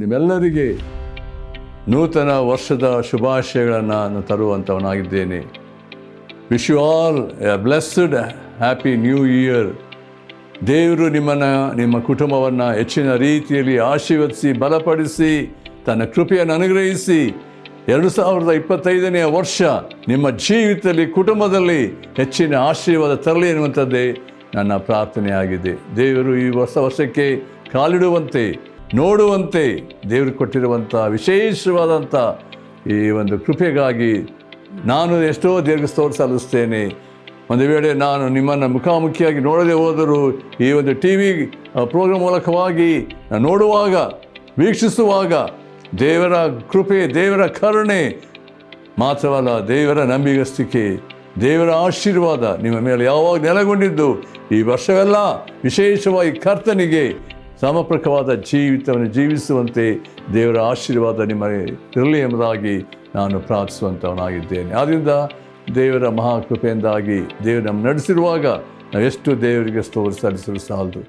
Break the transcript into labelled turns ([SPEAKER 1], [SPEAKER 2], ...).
[SPEAKER 1] ನಿಮ್ಮೆಲ್ಲರಿಗೆ ನೂತನ ವರ್ಷದ ಶುಭಾಶಯಗಳನ್ನು ನಾನು ತರುವಂಥವನಾಗಿದ್ದೇನೆ. Wish you all a blessed happy new year. ದೇವರು ನಿಮ್ಮ ಕುಟುಂಬವನ್ನು ಹೆಚ್ಚಿನ ರೀತಿಯಲ್ಲಿ ಆಶೀರ್ವದಿಸಿ ಬಲಪಡಿಸಿ ತನ್ನ ಕೃಪೆಯನ್ನು ಅನುಗ್ರಹಿಸಿ 2025ನೇ ವರ್ಷ ನಿಮ್ಮ ಜೀವಿತದಲ್ಲಿ ಕುಟುಂಬದಲ್ಲಿ ಹೆಚ್ಚಿನ ಆಶೀರ್ವಾದ ತರಲಿ ಎನ್ನುವಂಥದ್ದೇ ನನ್ನ ಪ್ರಾರ್ಥನೆಯಾಗಿದೆ. ದೇವರು ಈ ವರ್ಷಕ್ಕೆ ಕಾಲಿಡುವಂತೆ ನೋಡುವಂತೆ ದೇವರು ಕೊಟ್ಟಿರುವಂಥ ವಿಶೇಷವಾದಂಥ ಈ ಒಂದು ಕೃಪೆಗಾಗಿ ನಾನು ಎಷ್ಟೋ ದೇವರಿಗೆ ಸ್ತೋತ್ರ ಸಲ್ಲಿಸ್ತೇನೆ. ಒಂದು ವೇಳೆ ನಾನು ನಿಮ್ಮನ್ನು ಮುಖಾಮುಖಿಯಾಗಿ ನೋಡದೆ ಹೋದರೂ ಈ ಒಂದು TV ಪ್ರೋಗ್ರಾಮ್ ಮೂಲಕವಾಗಿ ನೋಡುವಾಗ ವೀಕ್ಷಿಸುವಾಗ ದೇವರ ಕೃಪೆ, ದೇವರ ಕರುಣೆ ಮಾತ್ರವಲ್ಲ, ದೇವರ ನಂಬಿಗಸ್ತಿಕೆ, ದೇವರ ಆಶೀರ್ವಾದ ನಿಮ್ಮ ಮೇಲೆ ಯಾವಾಗ ನೆಲೆಗೊಂಡಿದ್ದು ಈ ವರ್ಷವೆಲ್ಲ ವಿಶೇಷವಾಗಿ ಕರ್ತನಿಗೆ ಸಮರ್ಪಕವಾದ ಜೀವಿತವನ್ನು ಜೀವಿಸುವಂತೆ ದೇವರ ಆಶೀರ್ವಾದ ನಿಮಗೆ ಇರಲಿ ಎಂಬುದಾಗಿ ನಾನು ಪ್ರಾರ್ಥಿಸುವಂಥವನಾಗಿದ್ದೇನೆ. ಆದ್ದರಿಂದ ದೇವರ ಮಹಾಕೃಪೆಯಿಂದಾಗಿ ದೇವರು ನಮ್ಮ ನಡೆಸಿರುವಾಗ ನಾವೆಷ್ಟು ದೇವರಿಗೆ ಸ್ತೋತ್ರ ಸಲ್ಲಿಸಲು ಸಾಲದು.